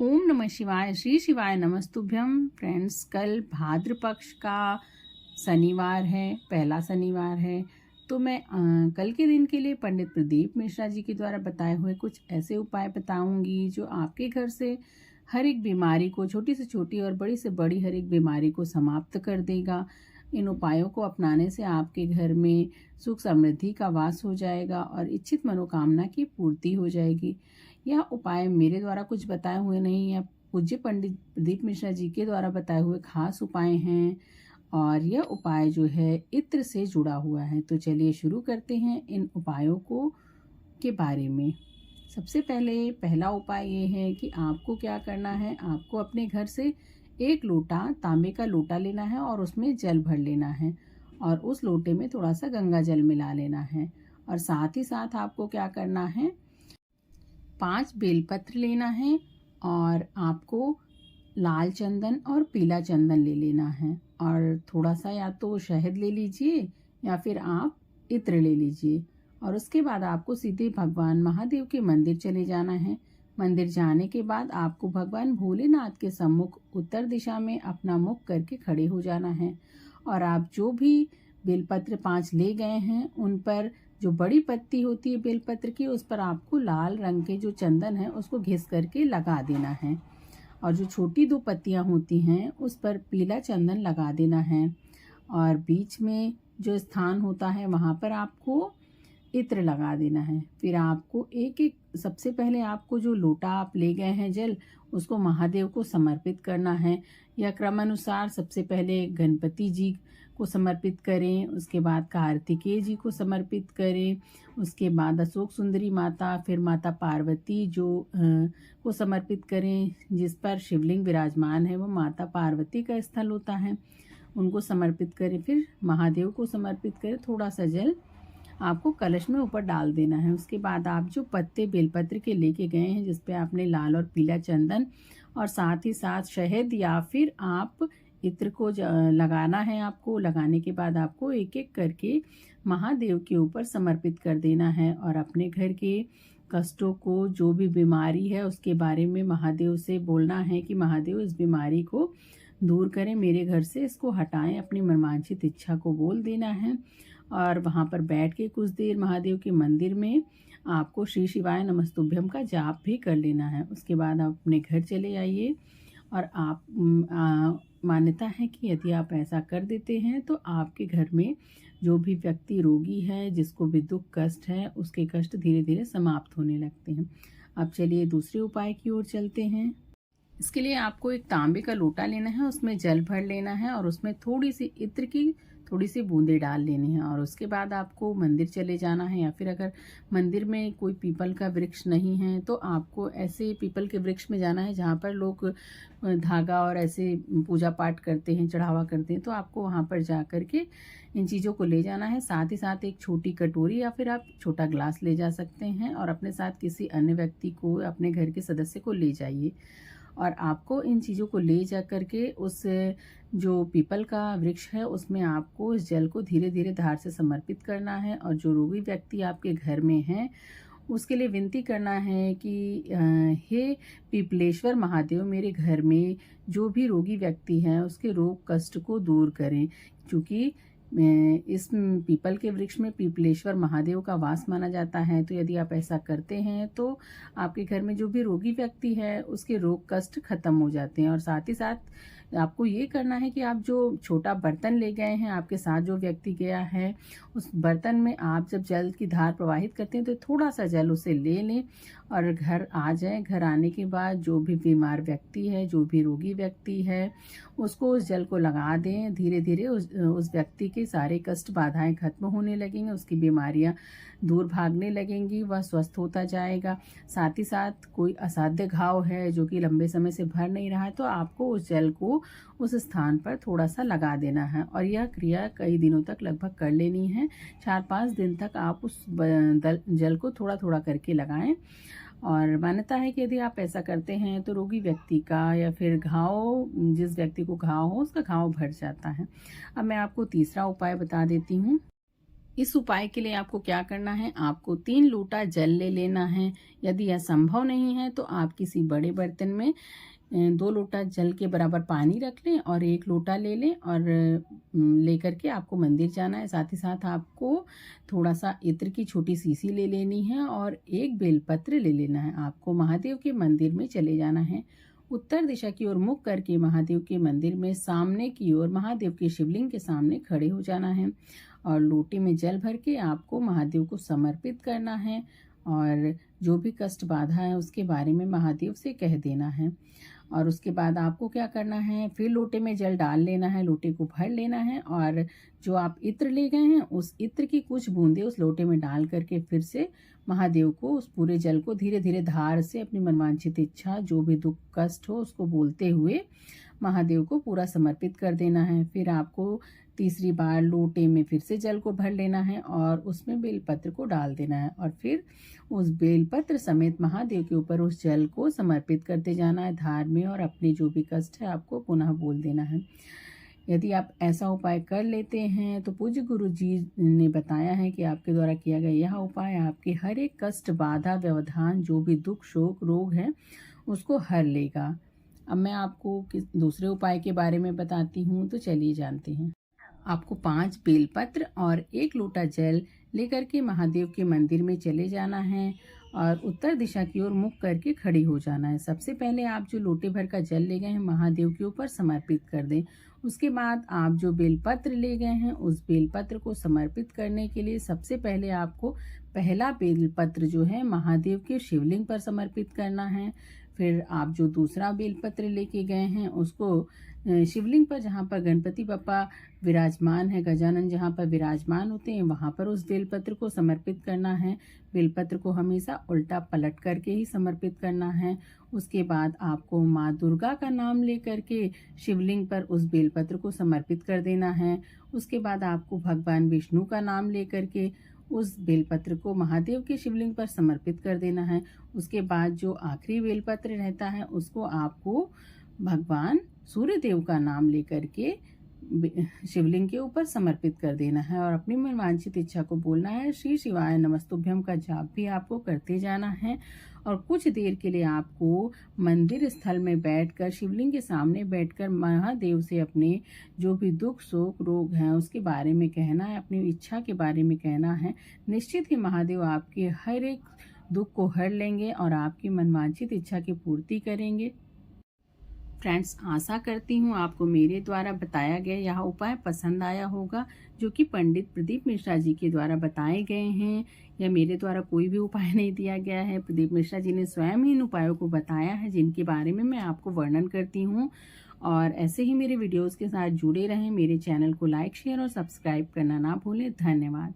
ओम नमः शिवाय। श्री शिवाय नमस्तुभ्यम। फ्रेंड्स, कल भाद्र पक्ष का शनिवार है, पहला शनिवार है। तो मैं कल के दिन के लिए पंडित प्रदीप मिश्रा जी के द्वारा बताए हुए कुछ ऐसे उपाय बताऊंगी जो आपके घर से हर एक बीमारी को, छोटी से छोटी और बड़ी से बड़ी हर एक बीमारी को समाप्त कर देगा। इन उपायों को अपनाने से आपके घर में सुख समृद्धि का वास हो जाएगा और इच्छित मनोकामना की पूर्ति हो जाएगी। यह उपाय मेरे द्वारा कुछ बताए हुए नहीं, यह पूज्य पंडित प्रदीप मिश्रा जी के द्वारा बताए हुए खास उपाय हैं और यह उपाय जो है इत्र से जुड़ा हुआ है। तो चलिए शुरू करते हैं इन उपायों को के बारे में। सबसे पहले पहला उपाय ये है कि आपको क्या करना है, आपको अपने घर से एक लोटा, तांबे का लोटा लेना है और उसमें जल भर लेना है और उस लोटे में थोड़ा सा गंगा जल मिला लेना है। और साथ ही साथ आपको क्या करना है, 5 बेलपत्र लेना है और आपको लाल चंदन और पीला चंदन ले लेना है और थोड़ा सा या तो शहद ले लीजिए या फिर आप इत्र ले लीजिए। और उसके बाद आपको सीधे भगवान महादेव के मंदिर चले जाना है। मंदिर जाने के बाद आपको भगवान भोलेनाथ के सम्मुख उत्तर दिशा में अपना मुख करके खड़े हो जाना है और आप जो भी बेलपत्र 5 ले गए हैं उन पर जो बड़ी पत्ती होती है बेलपत्र की, उस पर आपको लाल रंग के जो चंदन है उसको घिस करके लगा देना है और जो छोटी 2 पत्तियां होती हैं उस पर पीला चंदन लगा देना है और बीच में जो स्थान होता है वहाँ पर आपको इत्र लगा देना है। फिर आपको एक एक, सबसे पहले आपको जो लोटा आप ले गए हैं जल, उसको महादेव को समर्पित करना है। यह क्रमानुसार सबसे पहले गणपति जी को समर्पित करें, उसके बाद कार्तिकेय जी को समर्पित करें, उसके बाद अशोक सुंदरी माता, फिर माता पार्वती को समर्पित करें। जिस पर शिवलिंग विराजमान है वो माता पार्वती का स्थल होता है, उनको समर्पित करें। फिर महादेव को समर्पित करें। थोड़ा सा जल आपको कलश में ऊपर डाल देना है। उसके बाद आप जो पत्ते बेलपत्र के लेके गए हैं, जिसपे आपने लाल और पीला चंदन और साथ ही साथ शहद या फिर आप इत्र को लगाना है, आपको लगाने के बाद आपको एक एक करके महादेव के ऊपर समर्पित कर देना है और अपने घर के कष्टों को, जो भी बीमारी है उसके बारे में महादेव से बोलना है कि महादेव इस बीमारी को दूर करें, मेरे घर से इसको हटाएं। अपनी मनवांछित इच्छा को बोल देना है और वहाँ पर बैठ के कुछ देर महादेव के मंदिर में आपको श्री शिवाय नमस्तुभ्यम का जाप भी कर लेना है। उसके बाद आप अपने घर चले आइए और आप मान्यता है कि यदि आप ऐसा कर देते हैं तो आपके घर में जो भी व्यक्ति रोगी है, जिसको भी दुख कष्ट है, उसके कष्ट धीरे धीरे समाप्त होने लगते हैं। अब चलिए दूसरे उपाय की ओर चलते हैं। इसके लिए आपको एक तांबे का लोटा लेना है, उसमें जल भर लेना है और उसमें थोड़ी सी इत्र की थोड़ी सी बूंदें डाल लेनी है और उसके बाद आपको मंदिर चले जाना है। या फिर अगर मंदिर में कोई पीपल का वृक्ष नहीं है तो आपको ऐसे पीपल के वृक्ष में जाना है जहाँ पर लोग धागा और ऐसे पूजा पाठ करते हैं, चढ़ावा करते हैं। तो आपको वहाँ पर जा कर के इन चीज़ों को ले जाना है। साथ ही साथ एक छोटी कटोरी या फिर आप छोटा ग्लास ले जा सकते हैं और अपने साथ किसी अन्य व्यक्ति को, अपने घर के सदस्य को ले जाइए और आपको इन चीज़ों को ले जा करके उस जो पीपल का वृक्ष है उसमें आपको इस जल को धीरे धीरे धार से समर्पित करना है और जो रोगी व्यक्ति आपके घर में है उसके लिए विनती करना है कि हे पीपलेश्वर महादेव, मेरे घर में जो भी रोगी व्यक्ति है उसके रोग कष्ट को दूर करें। क्योंकि इस पीपल के वृक्ष में पीपलेश्वर महादेव का वास माना जाता है। तो यदि आप ऐसा करते हैं तो आपके घर में जो भी रोगी व्यक्ति है उसके रोग कष्ट खत्म हो जाते हैं। और साथ ही साथ आपको ये करना है कि आप जो छोटा बर्तन ले गए हैं, आपके साथ जो व्यक्ति गया है, उस बर्तन में आप जब जल की धार प्रवाहित करते हैं तो थोड़ा सा जल उसे ले लें और घर आ जाएं। घर आने के बाद जो भी बीमार व्यक्ति है, जो भी रोगी व्यक्ति है, उसको उस जल को लगा दें। धीरे धीरे उस व्यक्ति के सारे कष्ट बाधाएं खत्म होने लगेंगे, उसकी बीमारियां दूर भागने लगेंगी, वह स्वस्थ होता जाएगा। साथ ही साथ कोई असाध्य घाव है जो कि लंबे समय से भर नहीं रहा है तो आपको उस जल को उस स्थान पर थोड़ा सा लगा देना है और यह क्रिया कई दिनों तक लगभग कर लेनी है। 4-5 दिन तक आप उस जल को थोड़ा थोड़ा करके लगाएं और मान्यता है कि यदि आप ऐसा करते हैं तो रोगी व्यक्ति का या फिर घाव, जिस व्यक्ति को घाव हो उसका घाव भर जाता है। अब मैं आपको तीसरा उपाय बता देती हूँ। इस उपाय के लिए आपको क्या करना है, आपको 3 लोटा जल ले लेना है। यदि यह संभव नहीं है तो आप किसी बड़े बर्तन में 2 लोटा जल के बराबर पानी रख लें और 1 लोटा ले लें और लेकर के आपको मंदिर जाना है। साथ ही साथ आपको थोड़ा-सा इत्र की छोटी शीशी ले लेनी है और 1 बेलपत्र ले लेना है। आपको महादेव के मंदिर में चले जाना है। उत्तर दिशा की ओर मुख करके महादेव के मंदिर में सामने की ओर महादेव के शिवलिंग के सामने खड़े हो जाना है और लोटे में जल भर के आपको महादेव को समर्पित करना है और जो भी कष्ट बाधा है उसके बारे में महादेव से कह देना है। और उसके बाद आपको क्या करना है, फिर लोटे में जल डाल लेना है, लोटे को भर लेना है और जो आप इत्र ले गए हैं उस इत्र की कुछ बूंदे उस लोटे में डाल करके फिर से महादेव को उस पूरे जल को धीरे धीरे धार से अपनी मनवांछित इच्छा जो भी दुख कष्ट हो उसको बोलते हुए महादेव को पूरा समर्पित कर देना है। फिर आपको तीसरी बार लोटे में फिर से जल को भर लेना है और उसमें बेलपत्र को डाल देना है और फिर उस बेलपत्र समेत महादेव के ऊपर उस जल को समर्पित करते जाना है धार में और अपने जो भी कष्ट है आपको पुनः बोल देना है। यदि आप ऐसा उपाय कर लेते हैं तो पूज्य गुरु जी ने बताया है कि आपके द्वारा किया गया यह उपाय आपके हर एक कष्ट बाधा व्यवधान जो भी दुख शोक रोग है उसको हर लेगा। अब मैं आपको दूसरे उपाय के बारे में बताती हूँ, तो चलिए जानते हैं। आपको 5 बेलपत्र और 1 लोटा जल लेकर के महादेव के मंदिर में चले जाना है और उत्तर दिशा की ओर मुख करके खड़ी हो जाना है। सबसे पहले आप जो लोटे भर का जल ले गए हैं महादेव के ऊपर समर्पित कर दें। उसके बाद आप जो बेलपत्र ले गए हैं उस बेलपत्र को समर्पित करने के लिए सबसे पहले आपको पहला बेलपत्र जो है महादेव के शिवलिंग पर समर्पित करना है। फिर आप जो दूसरा बेलपत्र लेके गए हैं उसको शिवलिंग पर जहाँ पर गणपति बप्पा विराजमान है, गजानन जहाँ पर विराजमान होते हैं वहाँ पर उस बेलपत्र को समर्पित करना है। बेलपत्र को हमेशा उल्टा पलट करके ही समर्पित करना है। उसके बाद आपको माँ दुर्गा का नाम लेकर के शिवलिंग पर उस बेलपत्र को समर्पित कर देना है। उसके बाद आपको भगवान विष्णु का नाम लेकर के उस बेलपत्र को महादेव के शिवलिंग पर समर्पित कर देना है। उसके बाद जो आखिरी बेलपत्र रहता है उसको आपको भगवान सूर्य देव का नाम लेकर के शिवलिंग के ऊपर समर्पित कर देना है और अपनी मनवांछित इच्छा को बोलना है। श्री शिवाय नमस्तुभ्यम का जाप भी आपको करते जाना है और कुछ देर के लिए आपको मंदिर स्थल में बैठकर शिवलिंग के सामने बैठकर महादेव से अपने जो भी दुख शोक रोग हैं उसके बारे में कहना है, अपनी इच्छा के बारे में कहना है। निश्चित ही महादेव आपके हर एक दुख को हर लेंगे और आपकी मनवांछित इच्छा की पूर्ति करेंगे। फ्रेंड्स, आशा करती हूँ आपको मेरे द्वारा बताया गया यह उपाय पसंद आया होगा जो कि पंडित प्रदीप मिश्रा जी के द्वारा बताए गए हैं। या मेरे द्वारा कोई भी उपाय नहीं दिया गया है, प्रदीप मिश्रा जी ने स्वयं ही इन उपायों को बताया है जिनके बारे में मैं आपको वर्णन करती हूँ। और ऐसे ही मेरे वीडियोज़ के साथ जुड़े रहें। मेरे चैनल को लाइक शेयर और सब्सक्राइब करना ना भूलें। धन्यवाद।